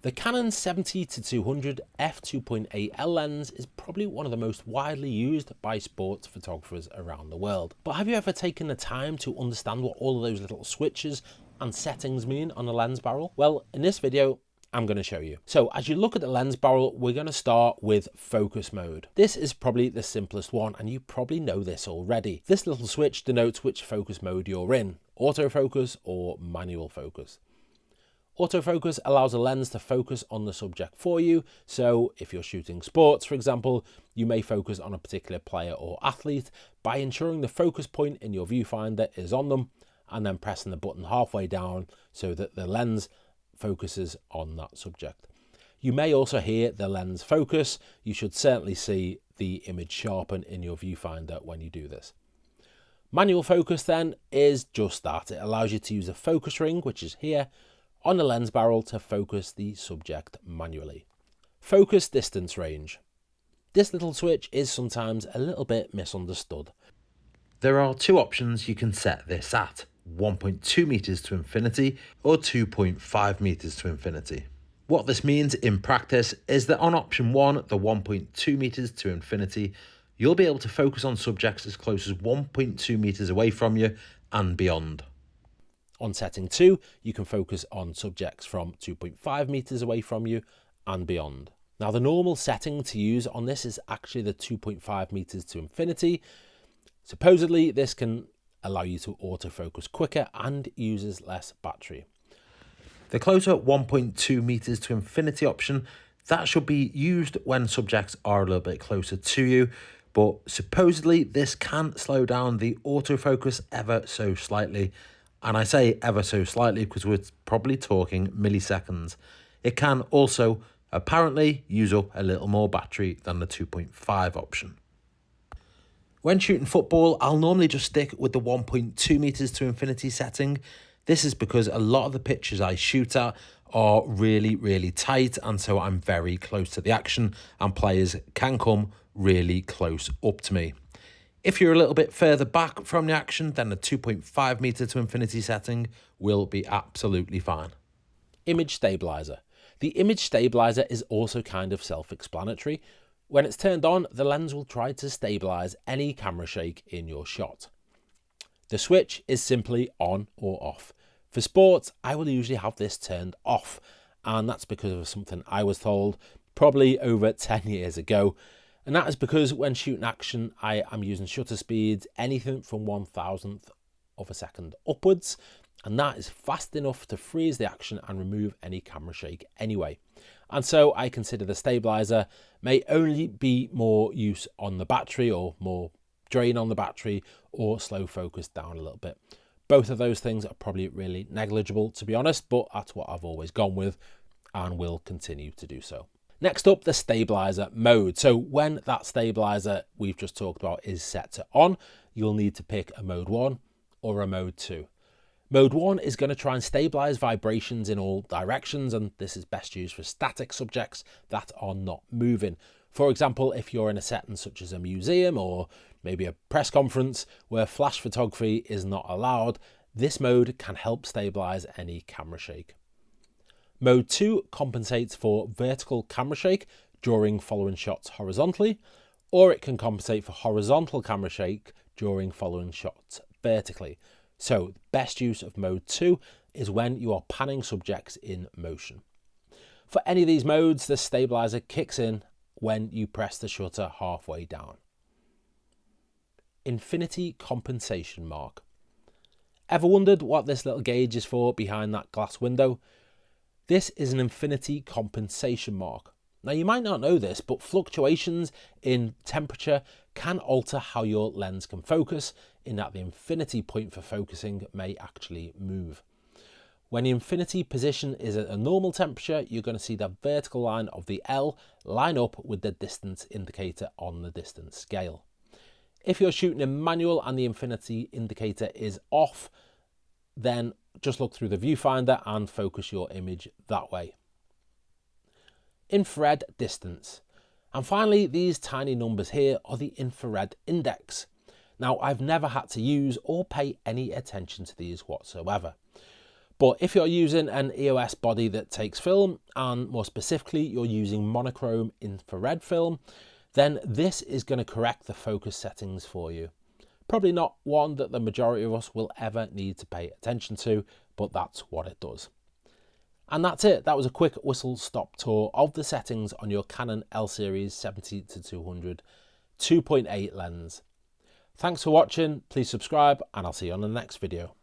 The Canon 70-200 f2.8L lens is probably one of the most widely used by sports photographers around the world. But have you ever taken the time to understand what all of those little switches and settings mean on a lens barrel? Well, in this video, I'm going to show you. So as you look at the lens barrel, we're going to start with focus mode. This is probably the simplest one, and you probably know this already. This little switch denotes which focus mode you're in, autofocus or manual focus. Autofocus allows a lens to focus on the subject for you. So if you're shooting sports, for example, you may focus on a particular player or athlete by ensuring the focus point in your viewfinder is on them and then pressing the button halfway down so that the lens focuses on that subject. You may also hear the lens focus. You should certainly see the image sharpen in your viewfinder when you do this. Manual focus then is just that. It allows you to use a focus ring, which is here, on the lens barrel to focus the subject manually. Focus distance range. This little switch is sometimes a little bit misunderstood. There are two options you can set this at, 1.2 meters to infinity or 2.5 meters to infinity. What this means in practice is that on option 1, the 1.2 meters to infinity, you'll be able to focus on subjects as close as 1.2 meters away from you and beyond. On setting 2, you can focus on subjects from 2.5 meters away from you and beyond. Now, the normal setting to use on this is actually the 2.5 meters to infinity. Supposedly, this can allow you to autofocus quicker and uses less battery. The closer 1.2 meters to infinity option, that should be used when subjects are a little bit closer to you, but supposedly this can slow down the autofocus ever so slightly. And I say ever so slightly because we're probably talking milliseconds. It can also apparently use up a little more battery than the 2.5 option. When shooting football, I'll normally just stick with the 1.2 meters to infinity setting. This is because a lot of the pictures I shoot at are really tight, and so I'm very close to the action and players can come really close up to me. If you're a little bit further back from the action, then the 2.5 meter to infinity setting will be absolutely fine. Image stabilizer. The image stabilizer is also kind of self-explanatory. When it's turned on, the lens will try to stabilize any camera shake in your shot. The switch is simply on or off. For sports, I will usually have this turned off, and that's because of something I was told probably over 10 years ago. And that is because when shooting action, I am using shutter speeds anything from 1,000th of a second upwards. And that is fast enough to freeze the action and remove any camera shake anyway. And so I consider the stabilizer may only be more use on the battery or more drain on the battery or slow focus down a little bit. Both of those things are probably really negligible, to be honest, but that's what I've always gone with and will continue to do so. Next up, the stabilizer mode. So when that stabilizer we've just talked about is set to on, you'll need to pick a mode 1 or a mode 2. Mode 1 is going to try and stabilize vibrations in all directions, and this is best used for static subjects that are not moving. For example, if you're in a setting such as a museum or maybe a press conference where flash photography is not allowed, this mode can help stabilize any camera shake. Mode 2 compensates for vertical camera shake during following shots horizontally, or it can compensate for horizontal camera shake during following shots vertically. So the best use of mode 2 is when you are panning subjects in motion. For any of these modes, the stabilizer kicks in when you press the shutter halfway down. Infinity compensation mark. Ever wondered what this little gauge is for behind that glass window? This is an infinity compensation mark. Now, you might not know this, but fluctuations in temperature can alter how your lens can focus, in that the infinity point for focusing may actually move. When the infinity position is at a normal temperature, you're going to see the vertical line of the L line up with the distance indicator on the distance scale. If you're shooting in manual and the infinity indicator is off, then just look through the viewfinder and focus your image that way. Infrared distance. And finally, these tiny numbers here are the infrared index. Now, I've never had to use or pay any attention to these whatsoever. But if you're using an EOS body that takes film, and more specifically you're using monochrome infrared film, then this is going to correct the focus settings for you. Probably not one that the majority of us will ever need to pay attention to, but that's what it does. And that's it. That was a quick whistle-stop tour of the settings on your Canon L-series 70-200 2.8 lens. Thanks for watching, please subscribe, and I'll see you on the next video.